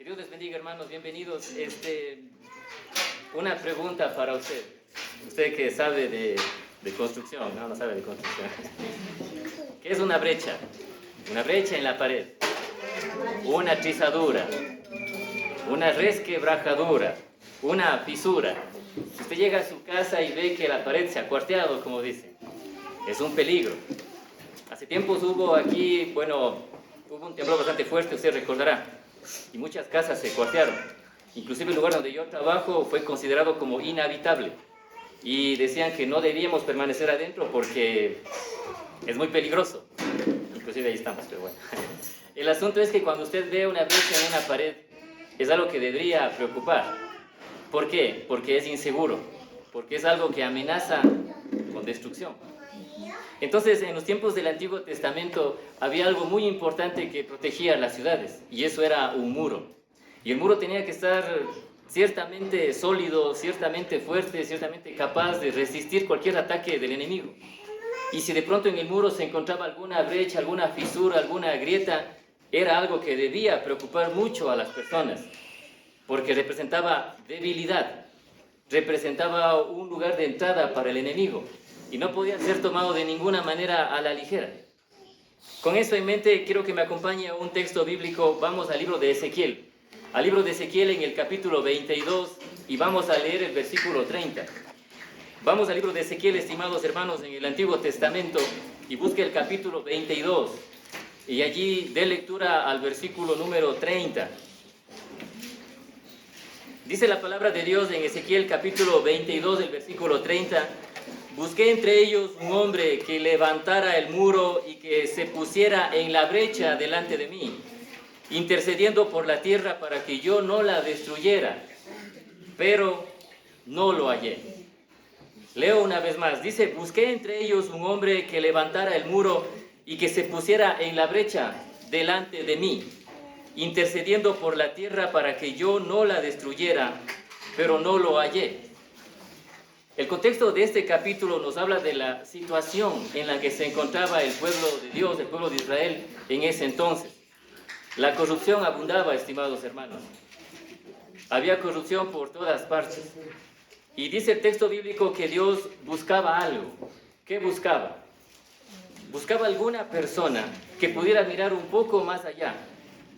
Dios les bendiga, hermanos, bienvenidos. Una pregunta para usted. Usted que sabe de construcción, no sabe de construcción. ¿Qué es una brecha? Una brecha en la pared, una trizadura, una resquebrajadura, una fisura. Usted llega a su casa y ve que la pared se ha cuarteado, como dicen. Es un peligro. Hace tiempos hubo un temblor bastante fuerte, usted recordará, y muchas casas se cuartearon. Inclusive el lugar donde yo trabajo fue considerado como inhabitable y decían que no debíamos permanecer adentro porque es muy peligroso. Inclusive ahí estamos, pero bueno. El asunto es que cuando usted ve una brecha en una pared, es algo que debería preocupar. ¿Por qué? Porque es inseguro, porque es algo que amenaza con destrucción. Entonces, en los tiempos del Antiguo Testamento había algo muy importante que protegía las ciudades, y eso era un muro. Y el muro tenía que estar ciertamente sólido, ciertamente fuerte, ciertamente capaz de resistir cualquier ataque del enemigo. Y si de pronto en el muro se encontraba alguna brecha, alguna fisura, alguna grieta, era algo que debía preocupar mucho a las personas, porque representaba debilidad, representaba un lugar de entrada para el enemigo, y no podía ser tomado de ninguna manera a la ligera. Con eso en mente, quiero que me acompañe a un texto bíblico. Vamos al libro de Ezequiel. Al libro de Ezequiel en el capítulo 22 y vamos a leer el versículo 30. Vamos al libro de Ezequiel, estimados hermanos, en el Antiguo Testamento, y busque el capítulo 22 y allí dé lectura al versículo número 30. Dice la palabra de Dios en Ezequiel capítulo 22, el versículo 30: busqué entre ellos un hombre que levantara el muro y que se pusiera en la brecha delante de mí, intercediendo por la tierra para que yo no la destruyera, pero no lo hallé. Leo una vez más, dice: busqué entre ellos un hombre que levantara el muro y que se pusiera en la brecha delante de mí, intercediendo por la tierra para que yo no la destruyera, pero no lo hallé. El contexto de este capítulo nos habla de la situación en la que se encontraba el pueblo de Dios, el pueblo de Israel en ese entonces. La corrupción abundaba, estimados hermanos. Había corrupción por todas partes. Y dice el texto bíblico que Dios buscaba algo. ¿Qué buscaba? Buscaba alguna persona que pudiera mirar un poco más allá,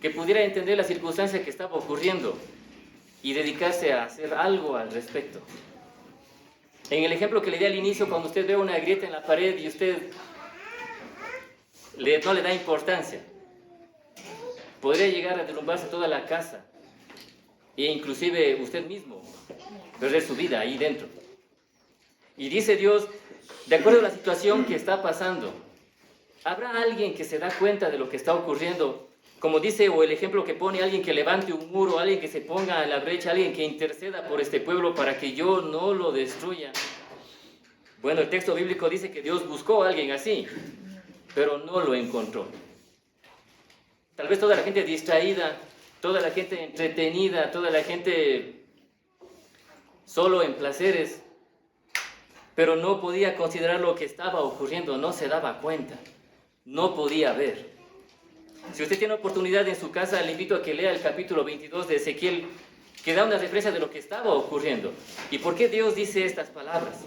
que pudiera entender la circunstancia que estaba ocurriendo y dedicarse a hacer algo al respecto. En el ejemplo que le di al inicio, cuando usted ve una grieta en la pared y usted no le da importancia, podría llegar a derrumbarse toda la casa e inclusive usted mismo perder su vida ahí dentro. Y dice Dios, de acuerdo a la situación que está pasando, ¿habrá alguien que se da cuenta de lo que está ocurriendo? Como dice, o el ejemplo que pone, alguien que levante un muro, alguien que se ponga en la brecha, alguien que interceda por este pueblo para que yo no lo destruya. Bueno, el texto bíblico dice que Dios buscó a alguien así, pero no lo encontró. Tal vez toda la gente distraída, toda la gente entretenida, toda la gente solo en placeres, pero no podía considerar lo que estaba ocurriendo, no se daba cuenta, no podía ver. Si usted tiene oportunidad en su casa, le invito a que lea el capítulo 22 de Ezequiel, que da una referencia de lo que estaba ocurriendo y por qué Dios dice estas palabras.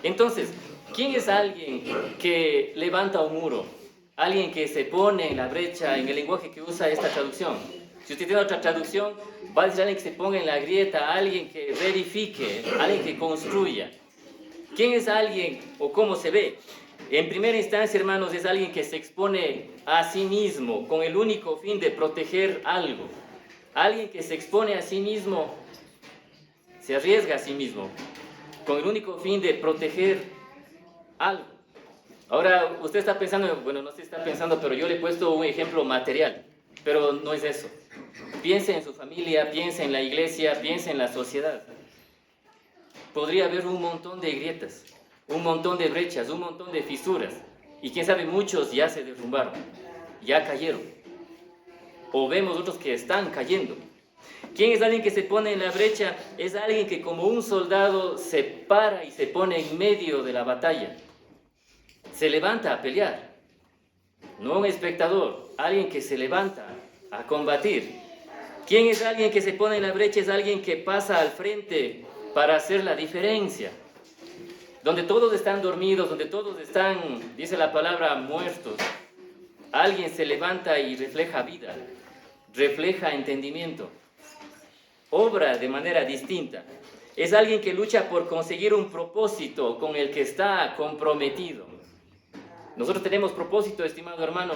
Entonces, ¿quién es alguien que levanta un muro? Alguien que se pone en la brecha, en el lenguaje que usa esta traducción. Si usted tiene otra traducción, va a decir alguien que se ponga en la grieta, alguien que verifique, alguien que construya. ¿Quién es alguien o cómo se ve? En primera instancia, hermanos, es alguien que se expone a sí mismo con el único fin de proteger algo. Alguien que se expone a sí mismo, se arriesga a sí mismo con el único fin de proteger algo. Ahora, usted está pensando, bueno, no se está pensando, pero yo le he puesto un ejemplo material, pero no es eso. Piense en su familia, piense en la iglesia, piense en la sociedad. Podría haber un montón de grietas, un montón de brechas, un montón de fisuras, y quién sabe, muchos ya se derrumbaron, ya cayeron, o vemos otros que están cayendo. ¿Quién es alguien que se pone en la brecha? Es alguien que como un soldado se para y se pone en medio de la batalla, se levanta a pelear, no un espectador, alguien que se levanta a combatir. ¿Quién es alguien que se pone en la brecha? Es alguien que pasa al frente para hacer la diferencia. Donde todos están dormidos, donde todos están, dice la palabra, muertos, alguien se levanta y refleja vida, refleja entendimiento, obra de manera distinta. Es alguien que lucha por conseguir un propósito con el que está comprometido. Nosotros tenemos propósito, estimado hermano,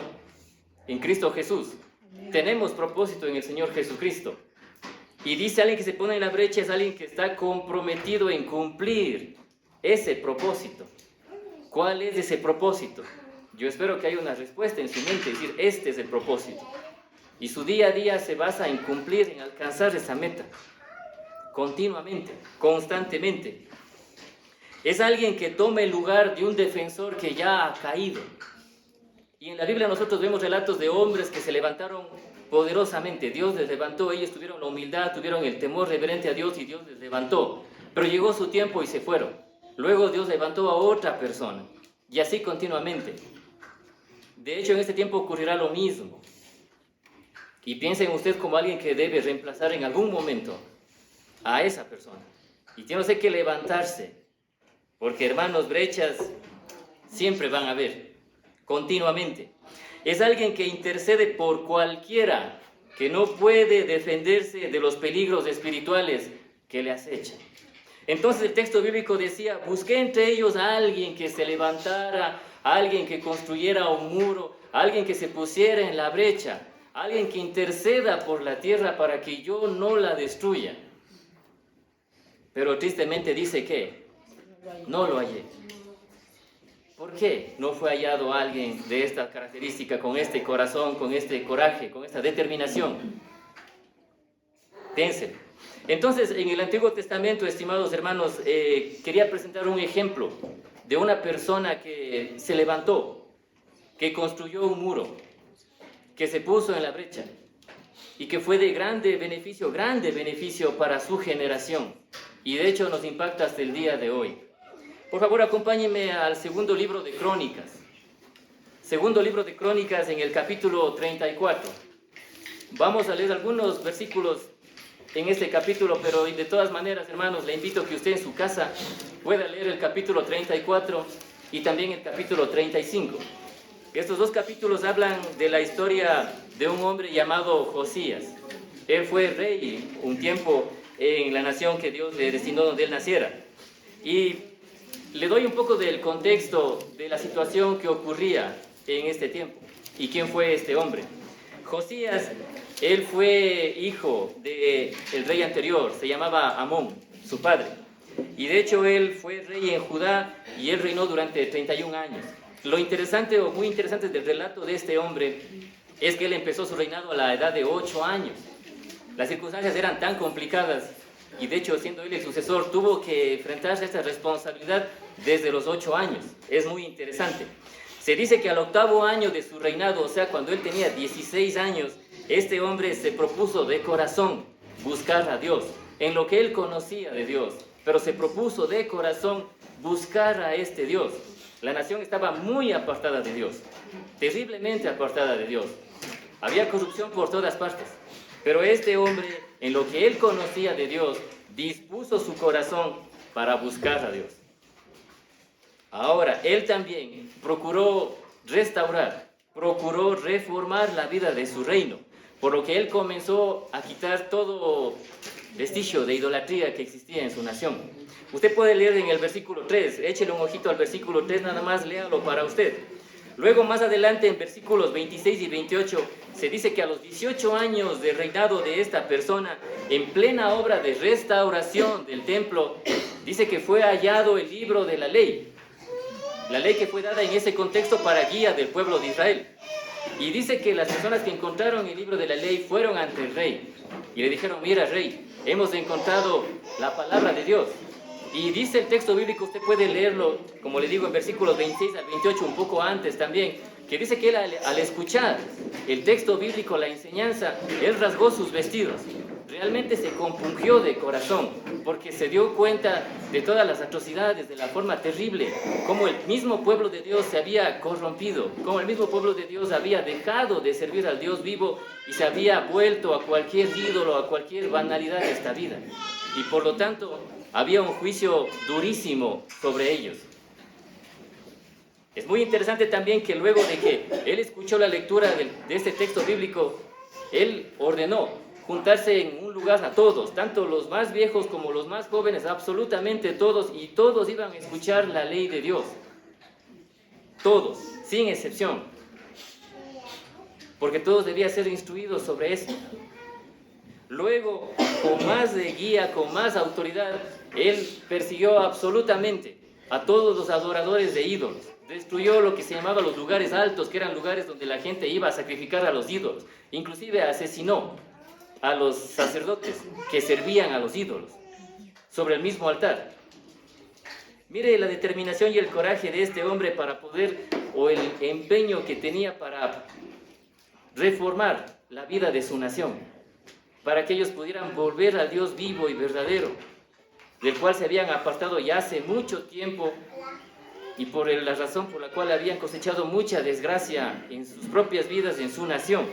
en Cristo Jesús. Tenemos propósito en el Señor Jesucristo. Y dice alguien que se pone en la brecha, es alguien que está comprometido en cumplir ese propósito. ¿Cuál es ese propósito? Yo espero que haya una respuesta en su mente, es decir, este es el propósito. Y su día a día se basa en cumplir, en alcanzar esa meta. Continuamente, constantemente. Es alguien que toma el lugar de un defensor que ya ha caído. Y en la Biblia nosotros vemos relatos de hombres que se levantaron poderosamente. Dios les levantó, ellos tuvieron la humildad, tuvieron el temor reverente a Dios y Dios les levantó. Pero llegó su tiempo y se fueron. Luego Dios levantó a otra persona. Y así continuamente. De hecho, en este tiempo ocurrirá lo mismo. Y piensen usted como alguien que debe reemplazar en algún momento a esa persona. Y tiene usted que levantarse. Porque, hermanos, brechas siempre van a haber. Continuamente. Es alguien que intercede por cualquiera que no puede defenderse de los peligros espirituales que le acechan. Entonces el texto bíblico decía, busqué entre ellos a alguien que se levantara, a alguien que construyera un muro, a alguien que se pusiera en la brecha, a alguien que interceda por la tierra para que yo no la destruya. Pero tristemente dice que no lo hallé. ¿Por qué no fue hallado alguien de esta característica, con este corazón, con este coraje, con esta determinación? Piensen. Entonces, en el Antiguo Testamento, estimados hermanos, quería presentar un ejemplo de una persona que se levantó, que construyó un muro, que se puso en la brecha y que fue de grande beneficio para su generación. Y de hecho nos impacta hasta el día de hoy. Por favor, acompáñenme al segundo libro de Crónicas. Segundo libro de Crónicas en el capítulo 34. Vamos a leer algunos versículos en este capítulo, pero de todas maneras, hermanos, le invito a que usted en su casa pueda leer el capítulo 34 y también el capítulo 35. Estos dos capítulos hablan de la historia de un hombre llamado Josías. Él fue rey un tiempo en la nación que Dios le destinó donde él naciera. Y le doy un poco del contexto de la situación que ocurría en este tiempo. ¿Y quién fue este hombre? Josías, él fue hijo del rey anterior, se llamaba Amón, su padre. Y de hecho él fue rey en Judá y él reinó durante 31 años. Lo interesante o muy interesante del relato de este hombre es que él empezó su reinado a la edad de 8 años. Las circunstancias eran tan complicadas y de hecho siendo él el sucesor tuvo que enfrentarse a esta responsabilidad desde los 8 años. Es muy interesante. Se dice que al 8º año de su reinado, o sea cuando él tenía 16 años, este hombre se propuso de corazón buscar a Dios, en lo que él conocía de Dios, pero se propuso de corazón buscar a este Dios. La nación estaba muy apartada de Dios, terriblemente apartada de Dios. Había corrupción por todas partes, pero este hombre, en lo que él conocía de Dios, dispuso su corazón para buscar a Dios. Ahora, él también procuró restaurar, procuró reformar la vida de su reino, por lo que él comenzó a quitar todo vestigio de idolatría que existía en su nación. Usted puede leer en el versículo 3, échele un ojito al versículo 3, nada más léalo para usted. Luego más adelante en versículos 26 y 28 se dice que a los 18 años de reinado de esta persona, en plena obra de restauración del templo, dice que fue hallado el libro de la ley que fue dada en ese contexto para guía del pueblo de Israel. Y dice que las personas que encontraron el libro de la ley fueron ante el rey y le dijeron, mira rey, hemos encontrado la palabra de Dios. Y dice el texto bíblico, usted puede leerlo, como le digo, en versículos 26 al 28, un poco antes también, que dice que él al escuchar el texto bíblico, la enseñanza, él rasgó sus vestidos. realmente se compungió de corazón, porque se dio cuenta de todas las atrocidades, de la forma terrible, cómo el mismo pueblo de Dios se había corrompido, cómo el mismo pueblo de Dios había dejado de servir al Dios vivo y se había vuelto a cualquier ídolo, a cualquier banalidad de esta vida. Y por lo tanto, había un juicio durísimo sobre ellos. Es muy interesante también que luego de que él escuchó la lectura de este texto bíblico, él ordenó juntarse en un lugar a todos, tanto los más viejos como los más jóvenes, absolutamente todos, y todos iban a escuchar la ley de Dios. Todos, sin excepción. Porque todos debían ser instruidos sobre esto. Luego, con más de guía, con más autoridad, él persiguió absolutamente a todos los adoradores de ídolos. Destruyó lo que se llamaba los lugares altos, que eran lugares donde la gente iba a sacrificar a los ídolos. Inclusive asesinó a los sacerdotes que servían a los ídolos sobre el mismo altar. Mire la determinación y el coraje de este hombre para poder, o el empeño que tenía para reformar la vida de su nación, para que ellos pudieran volver al Dios vivo y verdadero, del cual se habían apartado ya hace mucho tiempo y por la razón por la cual habían cosechado mucha desgracia en sus propias vidas, en su nación.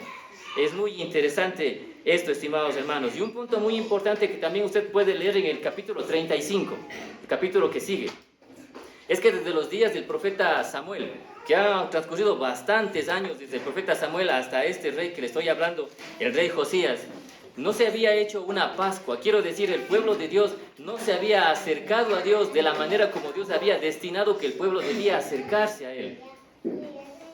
Es muy interesante esto, estimados hermanos. Y un punto muy importante que también usted puede leer en el capítulo 35, el capítulo que sigue, es que desde los días del profeta Samuel, que han transcurrido bastantes años desde el profeta Samuel hasta este rey que le estoy hablando, el rey Josías, no se había hecho una Pascua. Quiero decir, el pueblo de Dios no se había acercado a Dios de la manera como Dios había destinado que el pueblo debía acercarse a Él.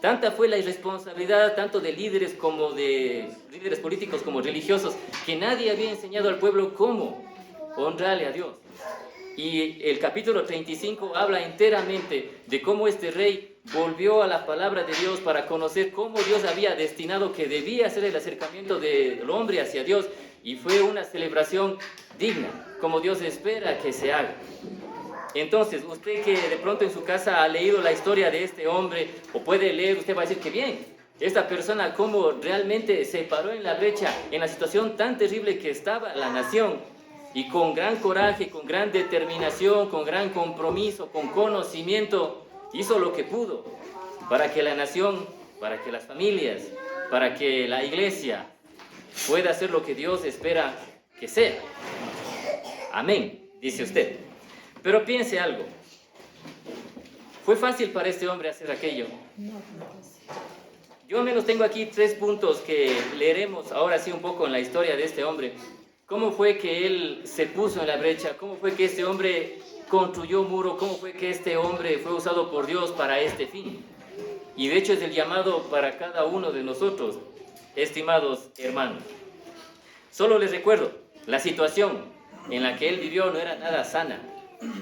Tanta fue la irresponsabilidad, tanto de líderes como de líderes políticos como religiosos, que nadie había enseñado al pueblo cómo honrarle a Dios. Y el capítulo 35 habla enteramente de cómo este rey volvió a la palabra de Dios para conocer cómo Dios había destinado que debía ser el acercamiento del hombre hacia Dios, y fue una celebración digna, como Dios espera que se haga. Entonces, usted que de pronto en su casa ha leído la historia de este hombre, o puede leer, usted va a decir que bien, esta persona cómo realmente se paró en la brecha, en la situación tan terrible que estaba la nación, y con gran coraje, con gran determinación, con gran compromiso, con conocimiento, hizo lo que pudo para que la nación, para que las familias, para que la iglesia pueda hacer lo que Dios espera que sea. Amén, dice usted. Pero piense algo. ¿Fue fácil para este hombre hacer aquello? Yo al menos tengo aquí 3 puntos que leeremos ahora sí un poco en la historia de este hombre. ¿Cómo fue que él se puso en la brecha? ¿Cómo fue que este hombre construyó un muro? ¿Cómo fue que este hombre fue usado por Dios para este fin? Y de hecho es el llamado para cada uno de nosotros, estimados hermanos. Solo les recuerdo, la situación en la que él vivió no era nada sana.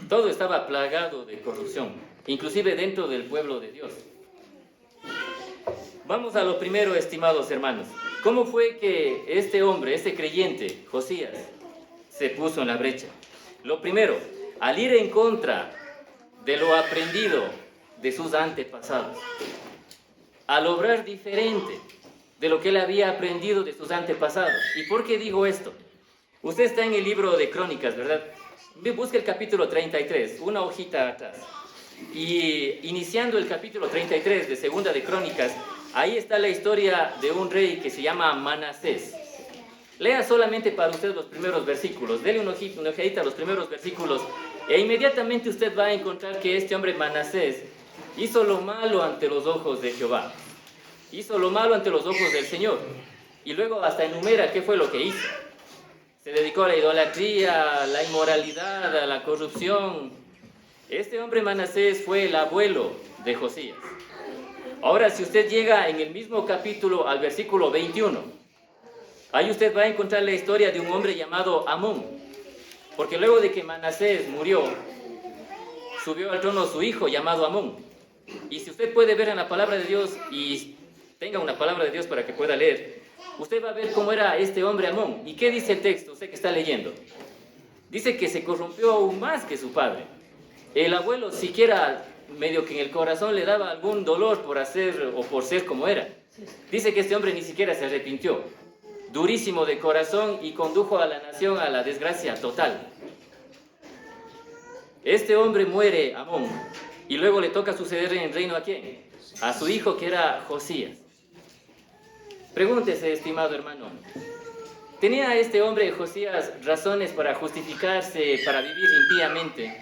Todo estaba plagado de corrupción, inclusive dentro del pueblo de Dios. Vamos a lo primero, estimados hermanos. ¿Cómo fue que este hombre, este creyente, Josías, se puso en la brecha? Lo primero, al ir en contra de lo aprendido de sus antepasados, al obrar diferente de lo que él había aprendido de sus antepasados. ¿Y por qué digo esto? Usted está en el libro de Crónicas, ¿verdad? Busque el capítulo 33, una hojita atrás. Y iniciando el capítulo 33 de Segunda de Crónicas, ahí está la historia de un rey que se llama Manasés. Lea solamente para usted los primeros versículos, dele una hojita a los primeros versículos, e inmediatamente usted va a encontrar que este hombre Manasés hizo lo malo ante los ojos de Jehová. Hizo lo malo ante los ojos del Señor. Y luego hasta enumera qué fue lo que hizo. Se dedicó a la idolatría, a la inmoralidad, a la corrupción. Este hombre Manasés fue el abuelo de Josías. Ahora, si usted llega en el mismo capítulo al versículo 21, ahí usted va a encontrar la historia de un hombre llamado Amón. Porque luego de que Manasés murió, subió al trono su hijo llamado Amón. Y si usted puede ver en la palabra de Dios y tenga una palabra de Dios para que pueda leer, usted va a ver cómo era este hombre Amón. ¿Y qué dice el texto? Usted que está leyendo. Dice que se corrompió aún más que su padre. El abuelo siquiera medio que en el corazón le daba algún dolor por hacer o por ser como era. Dice que este hombre ni siquiera se arrepintió. durísimo de corazón y condujo a la nación a la desgracia total. Este hombre muere, Amón, y luego le toca suceder en el reino ¿a quién? A su hijo, que era Josías. Pregúntese, estimado hermano, ¿tenía este hombre Josías razones para justificarse, para vivir impíamente?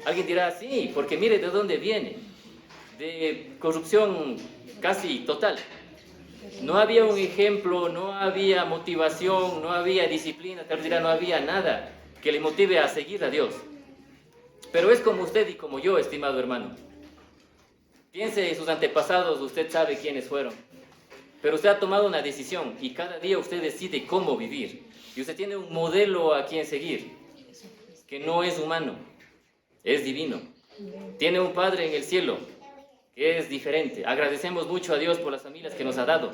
Alguien dirá, sí, porque mire de dónde viene, de corrupción casi total. No había un ejemplo, no había motivación, no había disciplina, tal vez dirá, no había nada que le motive a seguir a Dios. Pero es como usted y como yo, estimado hermano. Piense en sus antepasados, usted sabe quiénes fueron. Pero usted ha tomado una decisión y cada día usted decide cómo vivir. Y usted tiene un modelo a quien seguir, que no es humano, es divino. Tiene un Padre en el cielo, que es diferente. Agradecemos mucho a Dios por las familias que nos ha dado,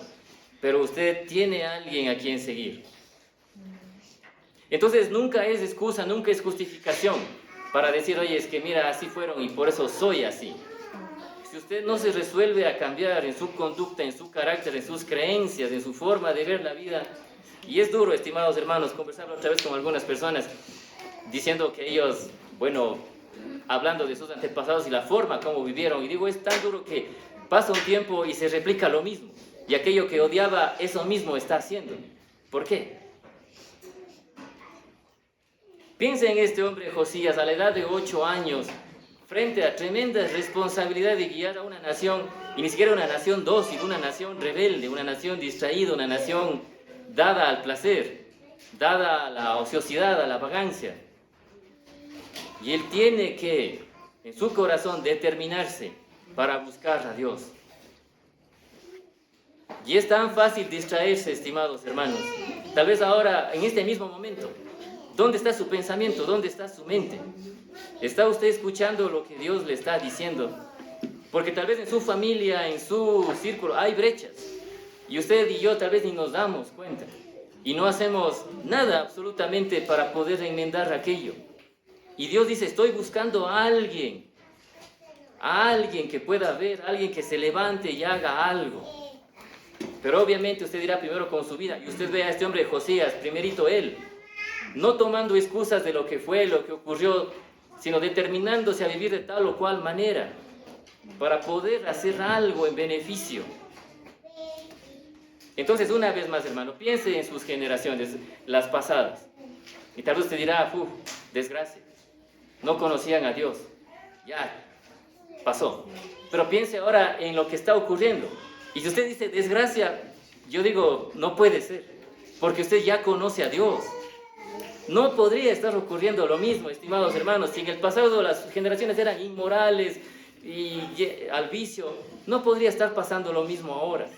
pero usted tiene a alguien a quien seguir. Entonces nunca es excusa, nunca es justificación para decir, oye, es que mira, así fueron y por eso soy así. Si usted no se resuelve a cambiar en su conducta, en su carácter, en sus creencias, en su forma de ver la vida, y es duro, estimados hermanos, conversar otra vez con algunas personas, diciendo que ellos, bueno, hablando de sus antepasados y la forma como vivieron, y digo, es tan duro que pasa un tiempo y se replica lo mismo, y aquello que odiaba, eso mismo está haciendo. ¿Por qué? Piensa en este hombre Josías, a la edad de 8 años, frente a tremenda responsabilidad de guiar a una nación, y ni siquiera una nación dócil, una nación rebelde, una nación distraída, una nación dada al placer, dada a la ociosidad, a la vagancia. Y él tiene que, en su corazón, determinarse para buscar a Dios. Y es tan fácil distraerse, estimados hermanos. Tal vez ahora, en este mismo momento, ¿dónde está su pensamiento? ¿Dónde está su mente? ¿Está usted escuchando lo que Dios le está diciendo? Porque tal vez en su familia, en su círculo, hay brechas. Y usted y yo tal vez ni nos damos cuenta. Y no hacemos nada absolutamente para poder enmendar aquello. Y Dios dice, estoy buscando a alguien que pueda ver, a alguien que se levante y haga algo. Pero obviamente usted dirá primero con su vida. Y usted ve a este hombre Josías, primerito él, no tomando excusas de lo que fue, lo que ocurrió, sino determinándose a vivir de tal o cual manera para poder hacer algo en beneficio. Entonces, una vez más, hermano, piense en sus generaciones, las pasadas. Y tal vez usted dirá, desgracia, no conocían a Dios. Ya, pasó. Pero piense ahora en lo que está ocurriendo. Y si usted dice desgracia, yo digo, no puede ser, porque usted ya conoce a Dios. No podría estar ocurriendo lo mismo, estimados hermanos. Si en el pasado las generaciones eran inmorales y al vicio, no podría estar pasando lo mismo ahora.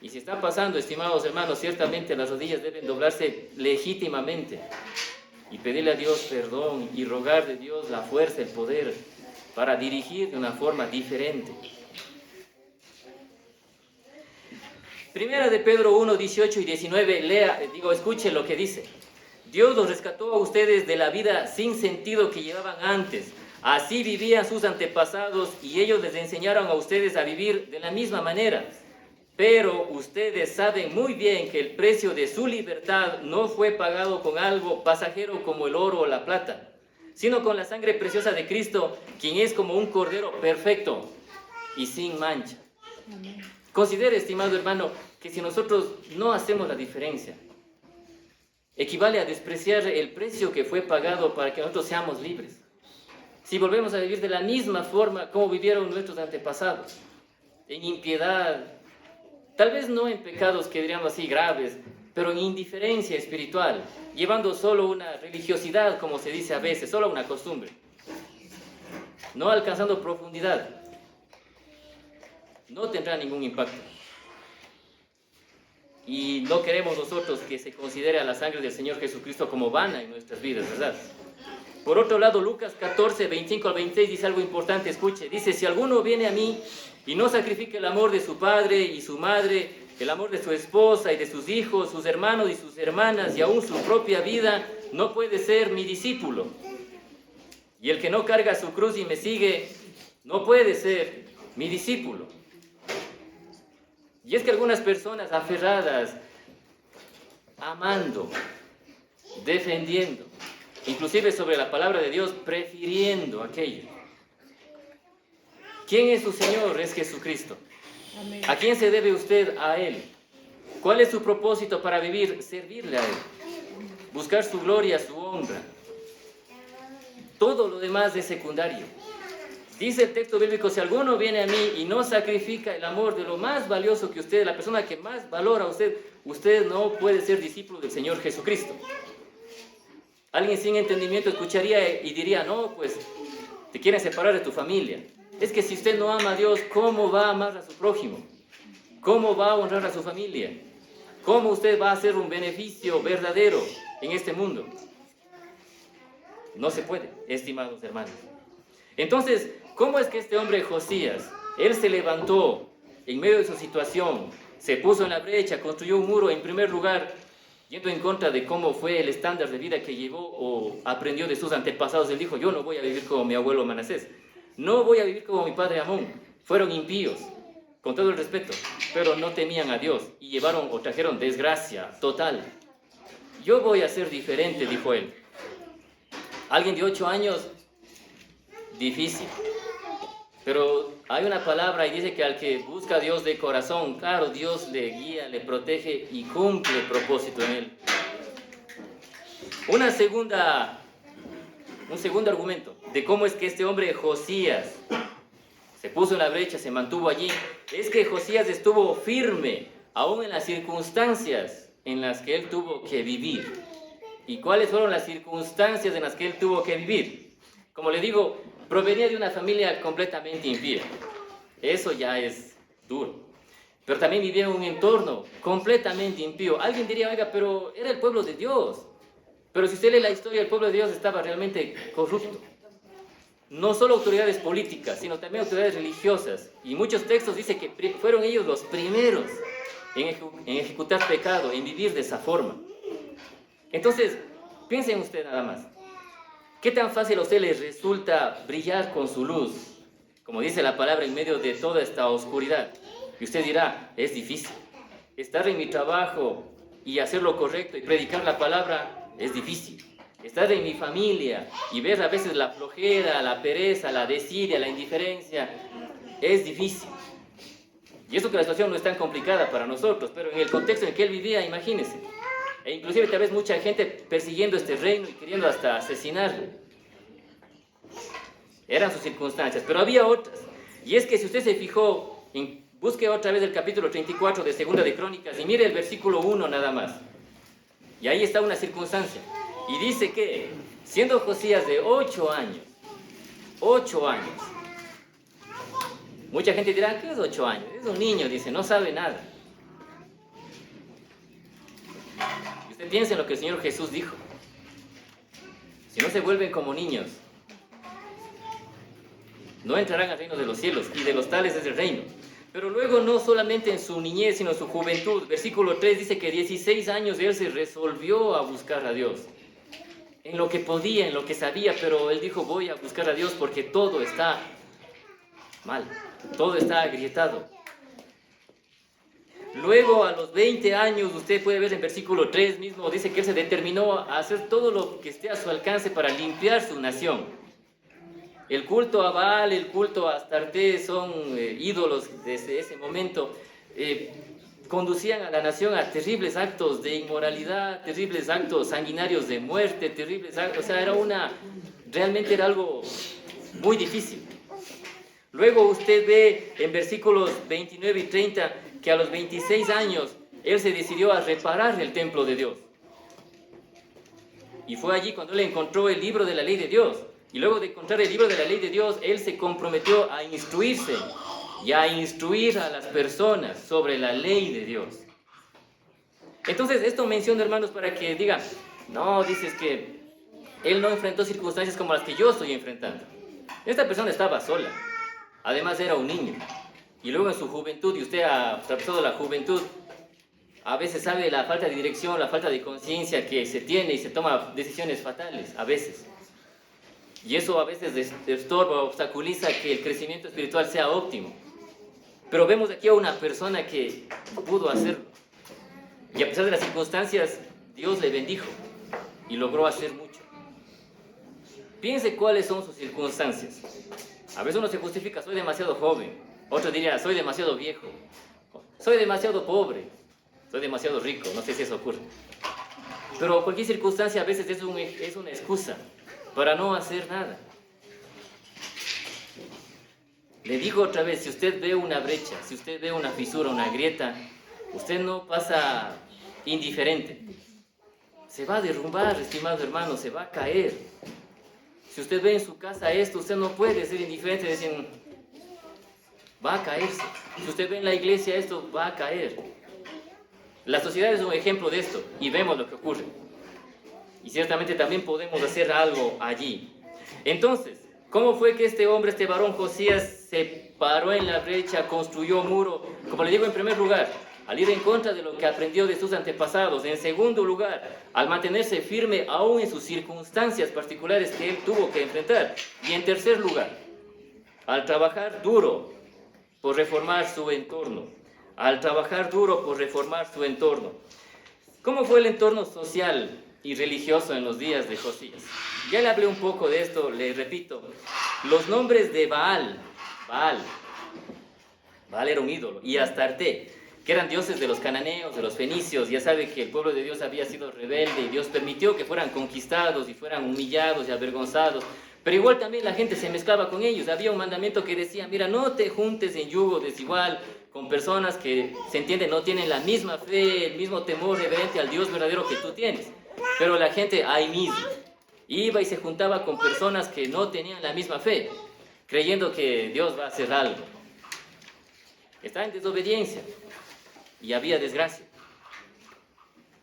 Y si está pasando, estimados hermanos, ciertamente las rodillas deben doblarse legítimamente y pedirle a Dios perdón y rogar de Dios la fuerza, el poder para dirigir de una forma diferente. Primera de Pedro 1, 18 y 19, escuche lo que dice. Dios los rescató a ustedes de la vida sin sentido que llevaban antes. Así vivían sus antepasados y ellos les enseñaron a ustedes a vivir de la misma manera. Pero ustedes saben muy bien que el precio de su libertad no fue pagado con algo pasajero como el oro o la plata, sino con la sangre preciosa de Cristo, quien es como un cordero perfecto y sin mancha. Amén. Considere, estimado hermano, que si nosotros no hacemos la diferencia, equivale a despreciar el precio que fue pagado para que nosotros seamos libres. Si volvemos a vivir de la misma forma como vivieron nuestros antepasados, en impiedad, tal vez no en pecados que diríamos así graves, pero en indiferencia espiritual, llevando solo una religiosidad, como se dice a veces, solo una costumbre, no alcanzando profundidad, no tendrá ningún impacto. Y no queremos nosotros que se considere a la sangre del Señor Jesucristo como vana en nuestras vidas, ¿verdad? Por otro lado, Lucas 14, 25 al 26 dice algo importante, escuche. Dice, si alguno viene a mí y no sacrifica el amor de su padre y su madre, el amor de su esposa y de sus hijos, sus hermanos y sus hermanas y aún su propia vida, no puede ser mi discípulo. Y el que no carga su cruz y me sigue, no puede ser mi discípulo. Y es que algunas personas aferradas, amando, defendiendo, inclusive sobre la palabra de Dios, prefiriendo aquello. ¿Quién es su Señor? Es Jesucristo. Amén. ¿A quién se debe usted? A Él. ¿Cuál es su propósito para vivir? Servirle a Él. Buscar su gloria, su honra. Todo lo demás es secundario. Dice el texto bíblico, si alguno viene a mí y no sacrifica el amor de lo más valioso que usted, la persona que más valora a usted, usted no puede ser discípulo del Señor Jesucristo. Alguien sin entendimiento escucharía y diría, no, pues te quieren separar de tu familia. Es que si usted no ama a Dios, ¿cómo va a amar a su prójimo? ¿Cómo va a honrar a su familia? ¿Cómo usted va a hacer un beneficio verdadero en este mundo? No se puede, estimados hermanos. Entonces, ¿cómo es que este hombre Josías, él se levantó en medio de su situación, se puso en la brecha, construyó un muro en primer lugar, yendo en contra de cómo fue el estándar de vida que llevó o aprendió de sus antepasados? Él dijo, yo no voy a vivir como mi abuelo Manasés, no voy a vivir como mi padre Amón. Fueron impíos, con todo el respeto, pero no temían a Dios y llevaron o trajeron desgracia total. Yo voy a ser diferente, dijo él. Alguien de 8 años, difícil. Pero hay una palabra y dice que al que busca a Dios de corazón, claro, Dios le guía, le protege y cumple el propósito en él. Un segundo argumento de cómo es que este hombre Josías se puso en la brecha, se mantuvo allí, es que Josías estuvo firme, aún en las circunstancias en las que él tuvo que vivir. ¿Y cuáles fueron las circunstancias en las que él tuvo que vivir? Como le digo, provenía de una familia completamente impía. Eso ya es duro. Pero también vivía en un entorno completamente impío. Alguien diría, oiga, pero era el pueblo de Dios. Pero si usted lee la historia, el pueblo de Dios estaba realmente corrupto. No solo autoridades políticas, sino también autoridades religiosas. Y muchos textos dicen que fueron ellos los primeros en ejecutar pecado, en vivir de esa forma. Entonces, piensen usted nada más. ¿Qué tan fácil a usted le resulta brillar con su luz? Como dice la palabra, en medio de toda esta oscuridad. Y usted dirá, es difícil. Estar en mi trabajo y hacer lo correcto y predicar la palabra es difícil. Estar en mi familia y ver a veces la flojera, la pereza, la desidia, la indiferencia, es difícil. Y eso que la situación no es tan complicada para nosotros, pero en el contexto en que él vivía, imagínense. E inclusive tal vez mucha gente persiguiendo este reino y queriendo hasta asesinarlo. Eran sus circunstancias, pero había otras. Y es que si usted se fijó, busque otra vez el capítulo 34 de Segunda de Crónicas y mire el versículo 1 nada más. Y ahí está una circunstancia. Y dice que, siendo Josías de 8 años, mucha gente dirá, ¿qué es 8 años? Es un niño, dice, no sabe nada. Y usted piensa en lo que el Señor Jesús dijo. Si no se vuelven como niños, no entrarán al reino de los cielos, y de los tales es el reino. Pero luego no solamente en su niñez, sino en su juventud. Versículo 3 dice que 16 años él se resolvió a buscar a Dios. En lo que podía, en lo que sabía, pero él dijo, voy a buscar a Dios porque todo está mal, todo está agrietado. Luego, a los 20 años, usted puede ver en versículo 3 mismo, dice que él se determinó a hacer todo lo que esté a su alcance para limpiar su nación. El culto a Baal, el culto a Astarte son ídolos desde ese momento. Conducían a la nación a terribles actos de inmoralidad, terribles actos sanguinarios de muerte, terribles actos, o sea, realmente era algo muy difícil. Luego usted ve en versículos 29 y 30 que a los 26 años él se decidió a reparar el templo de Dios. Y fue allí cuando él encontró el libro de la ley de Dios. Y luego de encontrar el libro de la ley de Dios, él se comprometió a instruirse y a instruir a las personas sobre la ley de Dios. Entonces, esto menciono, hermanos, para que digan, no, dices que él no enfrentó circunstancias como las que yo estoy enfrentando. Esta persona estaba sola, además era un niño. Y luego en su juventud, y usted ha atravesado la juventud, a veces sabe la falta de dirección, la falta de conciencia que se tiene y se toma decisiones fatales, a veces. Y eso a veces estorba, obstaculiza que el crecimiento espiritual sea óptimo. Pero vemos aquí a una persona que pudo hacerlo. Y a pesar de las circunstancias, Dios le bendijo y logró hacer mucho. Piense cuáles son sus circunstancias. A veces uno se justifica, soy demasiado joven. Otro diría, soy demasiado viejo. Soy demasiado pobre. Soy demasiado rico. No sé si eso ocurre. Pero cualquier circunstancia a veces es una excusa para no hacer nada. Le digo otra vez, si usted ve una brecha, si usted ve una fisura, una grieta, usted no pasa indiferente. Se va a derrumbar, estimado hermano, se va a caer. Si usted ve en su casa esto, usted no puede ser indiferente y decir, va a caerse. Si usted ve en la iglesia esto, va a caer. La sociedad es un ejemplo de esto y vemos lo que ocurre. Y ciertamente también podemos hacer algo allí. Entonces, ¿cómo fue que este hombre, este varón Josías, se paró en la brecha, construyó muro? Como le digo, en primer lugar, al ir en contra de lo que aprendió de sus antepasados. En segundo lugar, al mantenerse firme aún en sus circunstancias particulares que él tuvo que enfrentar. Y en tercer lugar, al trabajar duro por reformar su entorno. Al trabajar duro por reformar su entorno. ¿Cómo fue el entorno social y religioso en los días de Josías? Ya le hablé un poco de esto, le repito. Los nombres de Baal era un ídolo, y Astarte, que eran dioses de los cananeos, de los fenicios. Ya sabe que el pueblo de Dios había sido rebelde y Dios permitió que fueran conquistados y fueran humillados y avergonzados. Pero igual también la gente se mezclaba con ellos. Había un mandamiento que decía, mira, no te juntes en yugo desigual con personas que, se entiende, no tienen la misma fe, el mismo temor reverente al Dios verdadero que tú tienes. Pero la gente ahí mismo iba y se juntaba con personas que no tenían la misma fe, creyendo que Dios va a hacer algo. Estaba en desobediencia y había desgracia.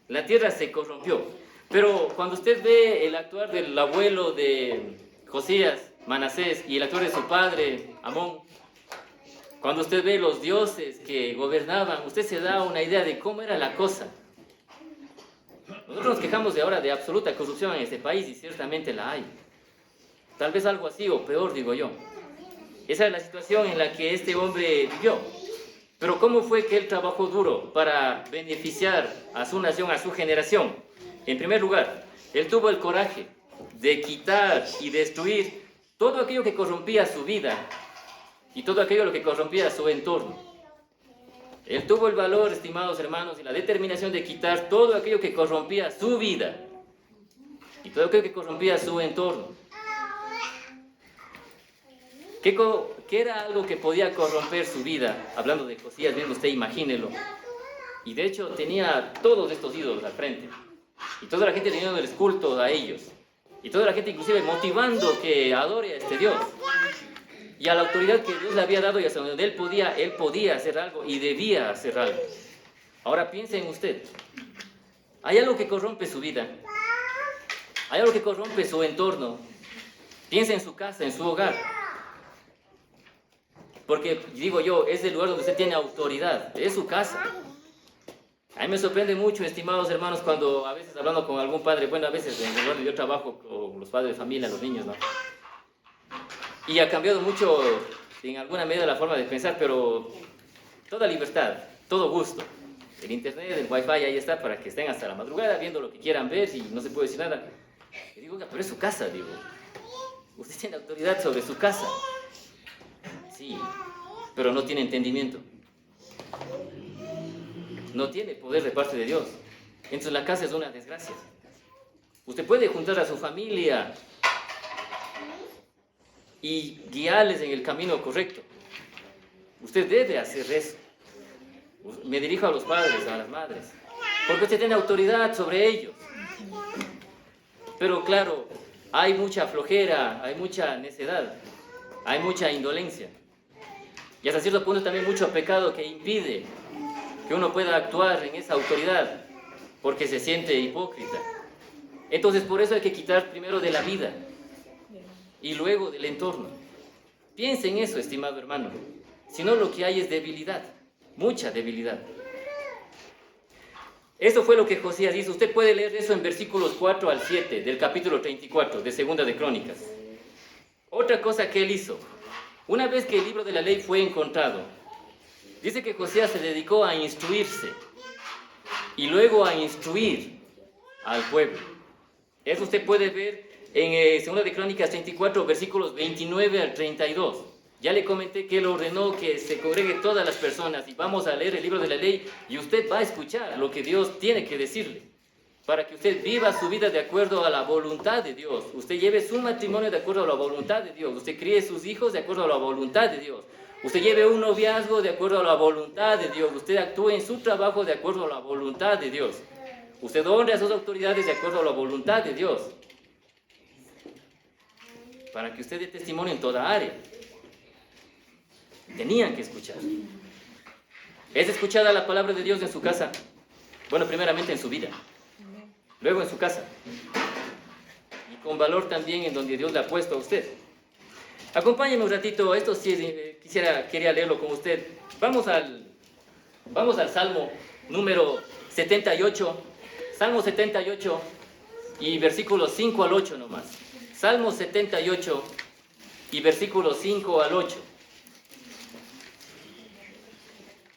La tierra se corrompió. Pero cuando usted ve el actuar del abuelo de Josías, Manasés, y el actuar de su padre, Amón, cuando usted ve los dioses que gobernaban, usted se da una idea de cómo era la cosa. Nosotros nos quejamos de ahora de absoluta corrupción en este país, y ciertamente la hay. Tal vez algo así o peor, digo yo. Esa es la situación en la que este hombre vivió. Pero ¿cómo fue que él trabajó duro para beneficiar a su nación, a su generación? En primer lugar, él tuvo el coraje de quitar y destruir todo aquello que corrompía su vida y todo aquello que corrompía su entorno. Él tuvo el valor, estimados hermanos, y la determinación de quitar todo aquello que corrompía su vida y todo aquello que corrompía su entorno. ¿Qué era algo que podía corromper su vida? Hablando de Josías, bien usted imagínelo. Y de hecho tenía todos estos ídolos al frente. Y toda la gente teniendo el culto a ellos. Y toda la gente inclusive motivando que adore a este Dios. Y a la autoridad que Dios le había dado y hasta donde él podía hacer algo y debía hacer algo. Ahora piense en usted. Hay algo que corrompe su vida. Hay algo que corrompe su entorno. Piense en su casa, en su hogar. Porque, digo yo, es el lugar donde usted tiene autoridad, es su casa. A mí me sorprende mucho, estimados hermanos, cuando a veces hablando con algún padre, bueno, a veces en el lugar donde yo trabajo con los padres de familia, los niños, ¿no? Y ha cambiado mucho, en alguna medida, la forma de pensar, pero toda libertad, todo gusto. El internet, el wifi, ahí está, para que estén hasta la madrugada viendo lo que quieran ver y no se puede decir nada. Y digo, pero es su casa, digo. Usted tiene autoridad sobre su casa. Sí, pero no tiene entendimiento. No tiene poder de parte de Dios. Entonces la casa es una desgracia. Usted puede juntar a su familia y guiarles en el camino correcto. Usted debe hacer eso. Me dirijo a los padres, a las madres, porque usted tiene autoridad sobre ellos. Pero claro, hay mucha flojera, hay mucha necedad, hay mucha indolencia. Y hasta cierto punto también mucho pecado que impide que uno pueda actuar en esa autoridad, porque se siente hipócrita. Entonces por eso hay que quitar primero de la vida y luego del entorno. Piense en eso, estimado hermano. Si no, lo que hay es debilidad, mucha debilidad. Eso fue lo que Josías hizo. Usted puede leer eso en versículos 4 al 7 del capítulo 34 de Segunda de Crónicas. Otra cosa que él hizo. Una vez que el libro de la ley fue encontrado, Dice que Josías se dedicó a instruirse y luego a instruir al pueblo. Eso usted puede ver en 2 de Crónicas 34, versículos 29 al 32. Ya le comenté que él ordenó que se congreguen todas las personas y vamos a leer el libro de la ley y usted va a escuchar lo que Dios tiene que decirle para que usted viva su vida de acuerdo a la voluntad de Dios. Usted lleve su matrimonio de acuerdo a la voluntad de Dios. Usted críe sus hijos de acuerdo a la voluntad de Dios. Usted lleve un noviazgo de acuerdo a la voluntad de Dios. Usted actúe en su trabajo de acuerdo a la voluntad de Dios. Usted honre a sus autoridades de acuerdo a la voluntad de Dios. Para que usted dé testimonio en toda área. Tenían que escuchar. ¿Es escuchada la palabra de Dios en su casa? Bueno, primeramente en su vida. Luego en su casa. Y con valor también en donde Dios le ha puesto a usted. Acompáñeme un ratito. Esto sí quería leerlo con usted. Vamos al Salmo número 78. Salmo 78 y versículos 5 al 8 nomás. Salmo 78 y versículos 5 al 8.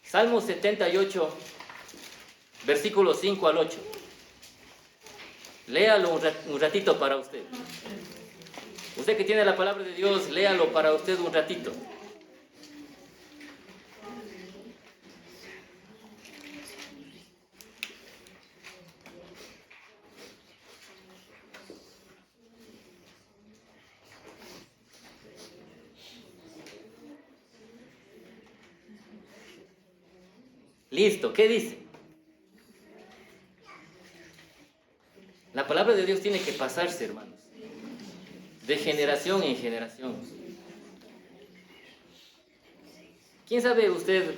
Salmo 78, versículos 5 al 8. Léalo un ratito para usted. Usted que tiene la palabra de Dios, léalo para usted un ratito. Listo, ¿qué dice? La palabra de Dios tiene que pasarse, hermanos, de generación en generación. ¿Quién sabe usted,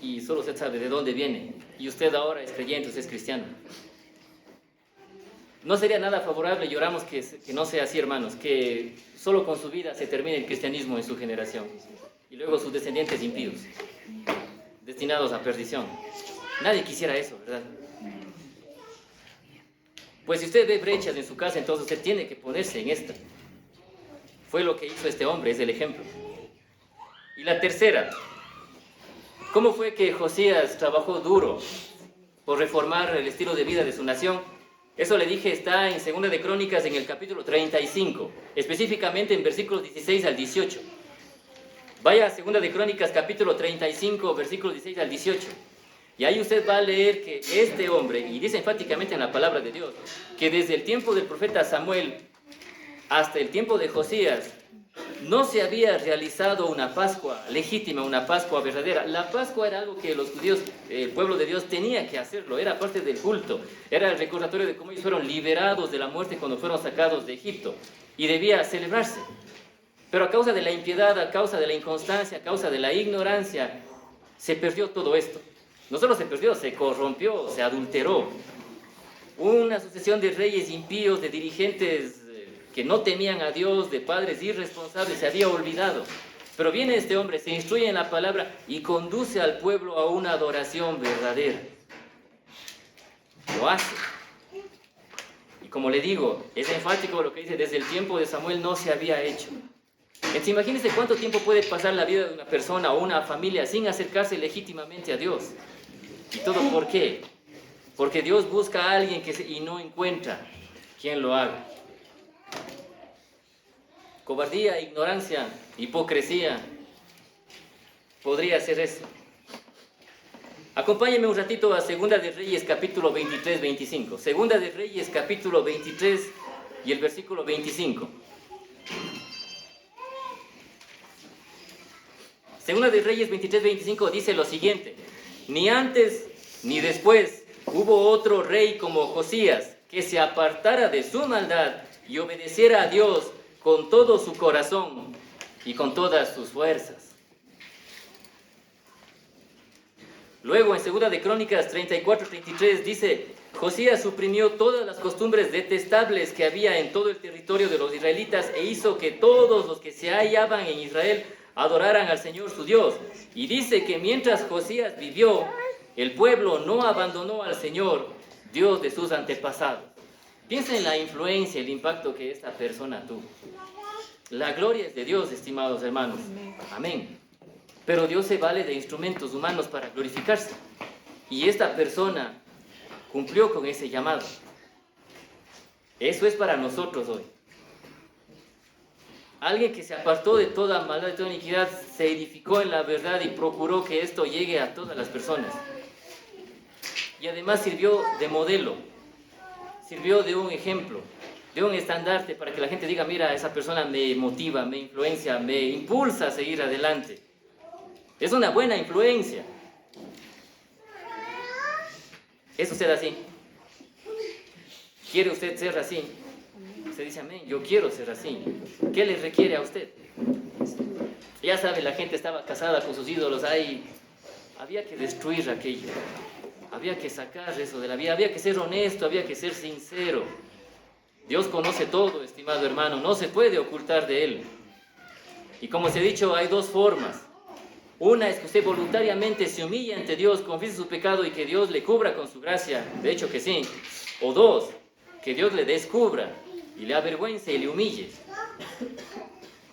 y solo usted sabe de dónde viene, y usted ahora es creyente, usted es cristiano? No sería nada favorable, lloramos que no sea así, hermanos, que solo con su vida se termine el cristianismo en su generación, y luego sus descendientes impíos, destinados a perdición. Nadie quisiera eso, ¿verdad? Pues si usted ve brechas en su casa, entonces usted tiene que ponerse en esta. Fue lo que hizo este hombre, es el ejemplo. Y la tercera, ¿cómo fue que Josías trabajó duro por reformar el estilo de vida de su nación? Eso le dije, está en 2 de Crónicas en el capítulo 35, específicamente en versículos 16 al 18. Vaya a 2 de Crónicas capítulo 35, versículos 16 al 18. Y ahí usted va a leer que este hombre, y dice enfáticamente en la palabra de Dios, que desde el tiempo del profeta Samuel hasta el tiempo de Josías, no se había realizado una Pascua legítima, una Pascua verdadera. La Pascua era algo que los judíos, el pueblo de Dios, tenía que hacerlo, era parte del culto, era el recordatorio de cómo ellos fueron liberados de la muerte cuando fueron sacados de Egipto, y debía celebrarse. Pero a causa de la impiedad, a causa de la inconstancia, a causa de la ignorancia, se perdió todo esto. No solo se perdió, se corrompió, se adulteró. Una sucesión de reyes impíos, de dirigentes que no temían a Dios, de padres irresponsables, se había olvidado. Pero viene este hombre, se instruye en la palabra y conduce al pueblo a una adoración verdadera. Lo hace. Y como le digo, es enfático lo que dice, desde el tiempo de Samuel no se había hecho. Entonces, imagínense cuánto tiempo puede pasar la vida de una persona o una familia sin acercarse legítimamente a Dios. ¿Y todo por qué? Porque Dios busca a alguien y no encuentra quien lo haga. Cobardía, ignorancia, hipocresía, podría ser eso. Acompáñenme un ratito a 2 de Reyes capítulo 23, 25. 2 de Reyes capítulo 23 y el versículo 25. 2 de Reyes 23, 25 dice lo siguiente: ni antes ni después hubo otro rey como Josías que se apartara de su maldad y obedeciera a Dios con todo su corazón y con todas sus fuerzas. Luego en 2 de Crónicas 34, 33 dice: Josías suprimió todas las costumbres detestables que había en todo el territorio de los israelitas e hizo que todos los que se hallaban en Israel adoraran al Señor su Dios. Y dice que mientras Josías vivió, el pueblo no abandonó al Señor, Dios de sus antepasados. Piensa en la influencia, el impacto que esta persona tuvo. La gloria es de Dios, estimados hermanos. Amén. pero Dios se vale de instrumentos humanos para glorificarse. Y esta persona cumplió con ese llamado. Eso es para nosotros hoy. Alguien que se apartó de toda maldad, de toda iniquidad, se edificó en la verdad y procuró que esto llegue a todas las personas. Y además sirvió de modelo, sirvió de un ejemplo, de un estandarte para que la gente diga, mira, esa persona me motiva, me influencia, me impulsa a seguir adelante. Es una buena influencia. ¿Es usted así? ¿Quiere usted ser así? Usted dice, amén, yo quiero ser así. ¿Qué le requiere a usted? Ya sabe, la gente estaba casada con sus ídolos, había que destruir aquello. Había que sacar eso de la vida, había que ser honesto, había que ser sincero. Dios conoce todo, estimado hermano, no se puede ocultar de Él. Y como se ha dicho, hay dos formas. Una es que usted voluntariamente se humille ante Dios, confiese su pecado y que Dios le cubra con su gracia, de hecho que sí. O dos, que Dios le descubra y le avergüence y le humille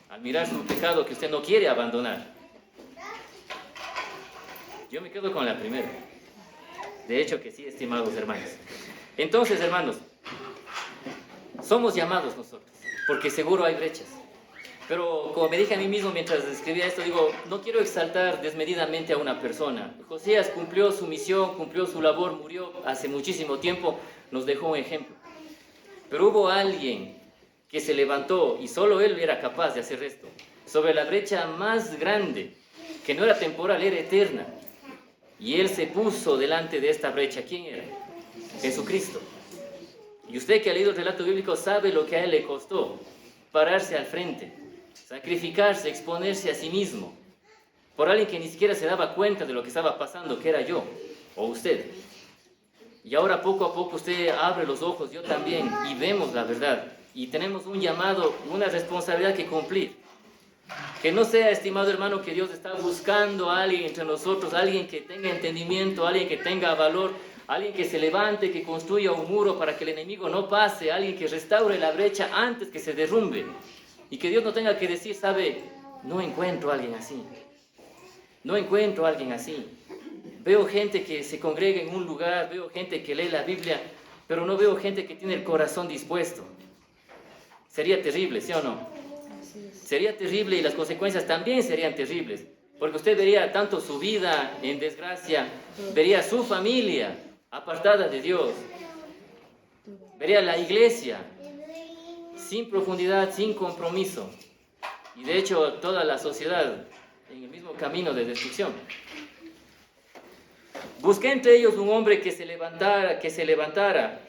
al mirar su pecado que usted no quiere abandonar. Yo me quedo con la primera. De hecho que sí, estimados hermanos. Entonces, hermanos, somos llamados nosotros, porque seguro hay brechas. Pero como me dije a mí mismo mientras escribía esto, digo, no quiero exaltar desmedidamente a una persona. Josías cumplió su misión, cumplió su labor, murió hace muchísimo tiempo, nos dejó un ejemplo. Pero hubo alguien que se levantó, y solo él era capaz de hacer esto, sobre la brecha más grande, que no era temporal, era eterna. Y él se puso delante de esta brecha. ¿Quién era? Jesucristo. Y usted que ha leído el relato bíblico sabe lo que a él le costó pararse al frente, sacrificarse, exponerse a sí mismo, por alguien que ni siquiera se daba cuenta de lo que estaba pasando, que era yo o usted. Y ahora poco a poco usted abre los ojos, yo también, y vemos la verdad. Y tenemos un llamado, una responsabilidad que cumplir. Que no sea, estimado hermano, que Dios está buscando a alguien entre nosotros, alguien que tenga entendimiento, alguien que tenga valor, alguien que se levante, que construya un muro para que el enemigo no pase, alguien que restaure la brecha antes que se derrumbe. Y que Dios no tenga que decir, sabe, no encuentro a alguien así. No encuentro a alguien así. Veo gente que se congrega en un lugar, veo gente que lee la Biblia, pero no veo gente que tiene el corazón dispuesto. Sería terrible, ¿sí o no? Sería terrible y las consecuencias también serían terribles. Porque usted vería tanto su vida en desgracia, vería su familia apartada de Dios, vería la iglesia sin profundidad, sin compromiso. Y de hecho toda la sociedad en el mismo camino de destrucción. Busqué entre ellos un hombre que levantara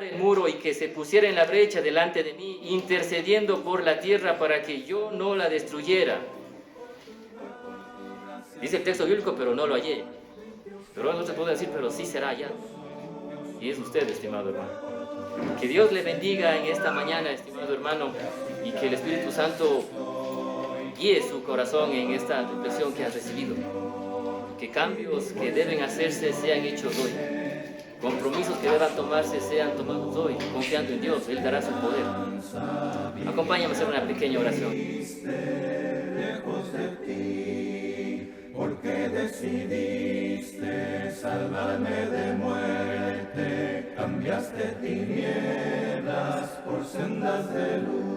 el muro y que se pusiera en la brecha delante de mí, intercediendo por la tierra para que yo no la destruyera. Dice el texto bíblico, pero no lo hallé. Pero no se puede decir, pero sí será allá. Y es usted, estimado hermano. Que Dios le bendiga en esta mañana, estimado hermano, y que el Espíritu Santo guíe su corazón en esta reflexión que ha recibido. Que cambios que deben hacerse sean hechos hoy. Compromisos que deban tomarse sean tomados hoy, confiando en Dios. Él dará su poder. Acompáñame a hacer una pequeña oración. Porque decidiste salvarme de muerte, cambiaste tinieblas por sendas de luz.